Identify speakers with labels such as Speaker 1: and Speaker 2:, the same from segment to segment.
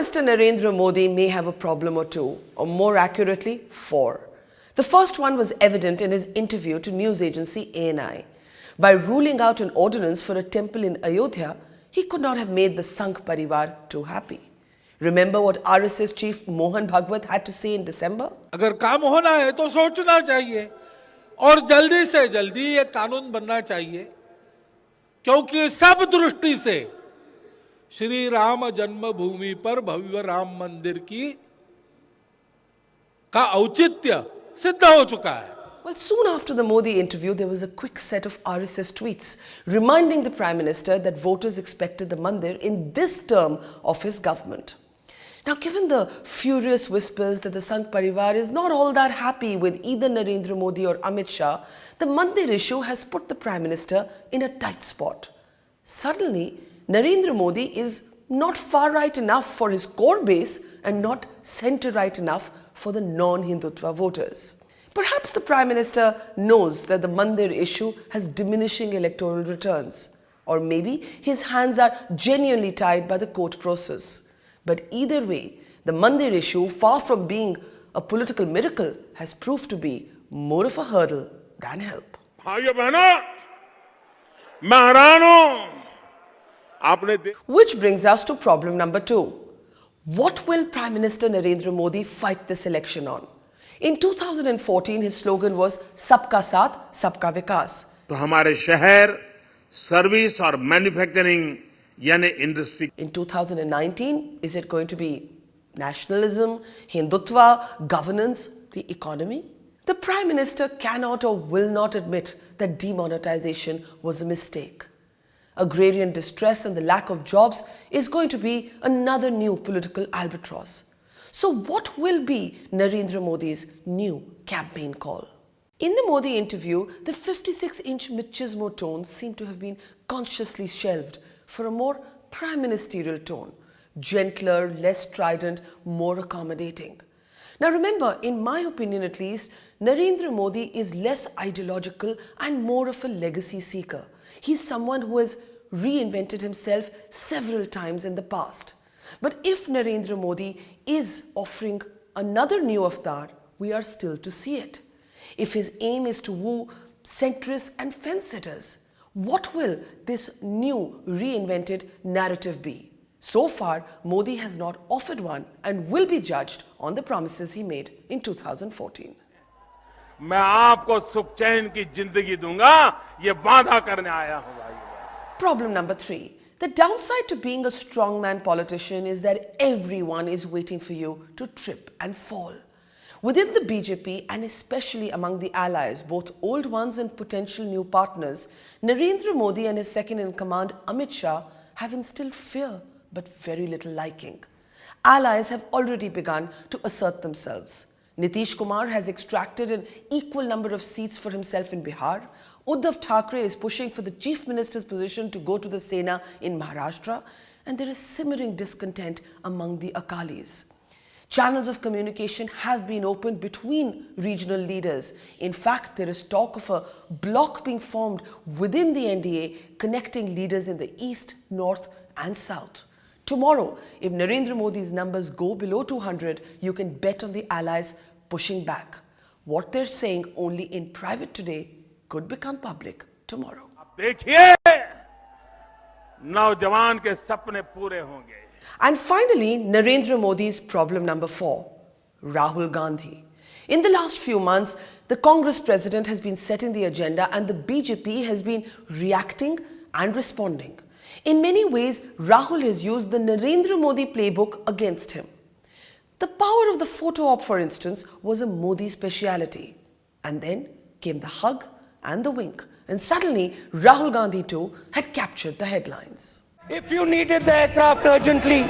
Speaker 1: Minister Narendra Modi may have a problem or two, or more accurately, 4. The first one was evident in his interview to news agency ANI. By ruling out an ordinance for a temple in Ayodhya, he could not have made the Sangh Parivar too happy. Remember what RSS chief Mohan Bhagwat had to say in December?
Speaker 2: अगर काम होना है तो सोचना चाहिए और जल्दी से जल्दी ये कानून बनना चाहिए, क्योंकि सब दृष्टि से श्री राम जन्मभूमि पर भव्य राम मंदिर का औचित्य सिद्ध हो चुका है.
Speaker 1: Well, soon after the Modi interview, there was a quick set of RSS tweets reminding the Prime Minister that voters expected the mandir in this term of his government. Now, given the furious whispers that the Sangh Parivar is not all that happy with either Narendra Modi or Amit Shah, the mandir issue has put the Prime Minister in a tight spot. Suddenly, Narendra Modi is not far-right enough for his core base and not centre-right enough for the non-Hindutva voters. Perhaps the Prime Minister knows that the mandir issue has diminishing electoral returns. Or maybe his hands are genuinely tied by the court process. But either way, the mandir issue, far from being a political miracle, has proved to be more of a hurdle than help. Which brings us to problem number 2. What will Prime Minister Narendra Modi fight this election on? In 2014, his slogan was Sabka Saath, Sabka Vikas.
Speaker 3: तो हमारे शहर service और manufacturing यानी industry.
Speaker 1: In 2019, is it going to be nationalism, Hindutva, governance, the economy? The Prime Minister cannot or will not admit that demonetization was a mistake. Agrarian distress and the lack of jobs is going to be another new political albatross. So what will be Narendra Modi's new campaign call? In the Modi interview, the 56-inch machismo tones seem to have been consciously shelved for a more prime ministerial tone, gentler, less strident, more accommodating. Now remember, in my opinion at least, Narendra Modi is less ideological and more of a legacy seeker. He's someone who has reinvented himself several times in the past. But if Narendra Modi is offering another new avatar, we are still to see it. If his aim is to woo centrists and fence-sitters, what will this new reinvented narrative be? So far, Modi has not offered one and will be judged on the promises he made in 2014.
Speaker 3: मैं आपको सुख चैन की जिंदगी दूंगा, ये वादा करने आया हूं भाई.
Speaker 1: Problem number 3. The downside to being a strongman politician is that everyone is waiting for you to trip and fall. Within the BJP and especially among the allies, both old ones and potential new partners, Narendra Modi and his second-in-command Amit Shah have instilled fear but very little liking. Allies have already begun to assert themselves. Nitish Kumar has extracted an equal number of seats for himself in Bihar. Uddhav Thackeray is pushing for the chief minister's position to go to the Sena in Maharashtra, and there is simmering discontent among the Akalis. Channels of communication have been opened between regional leaders. In fact, there is talk of a bloc being formed within the NDA connecting leaders in the east, north and south. Tomorrow, if Narendra Modi's numbers go below 200, you can bet on the allies pushing back. What they're saying only in private today could become public tomorrow. And finally, Narendra Modi's problem number 4, Rahul Gandhi. In the last few months, the Congress president has been setting the agenda and the BJP has been reacting and responding. In many ways, Rahul has used the Narendra Modi playbook against him. The power of the photo op, for instance, was a Modi speciality. And then came the hug and the wink. And suddenly, Rahul Gandhi too had captured the headlines.
Speaker 4: If you needed the aircraft urgently,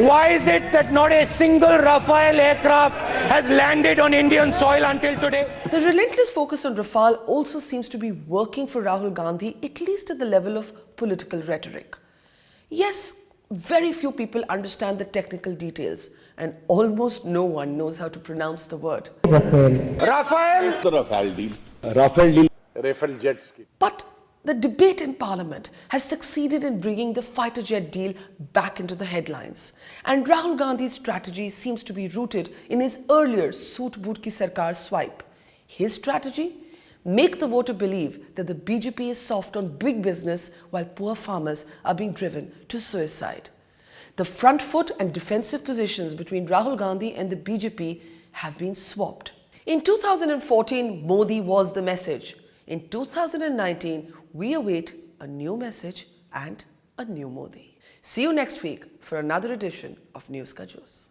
Speaker 4: why is it that not a single Rafale aircraft has landed on Indian soil until today?
Speaker 1: The relentless focus on Rafale also seems to be working for Rahul Gandhi, at least at the level of political rhetoric. Yes, very few people understand the technical details, and almost no one knows how to pronounce the word.
Speaker 4: Rafale?
Speaker 5: The Rafale deal. Rafale deal.
Speaker 3: Rafale jets.
Speaker 1: But The debate in Parliament has succeeded in bringing the fighter jet deal back into the headlines, and Rahul Gandhi's strategy seems to be rooted in his earlier Soot Boot Ki Sarkar swipe. His strategy? Make the voter believe that the BJP is soft on big business while poor farmers are being driven to suicide. The front foot and defensive positions between Rahul Gandhi and the BJP have been swapped. In 2014, Modi was the message. In 2019, we await a new message and a new Modi. See you next week for another edition of News Ka Juice.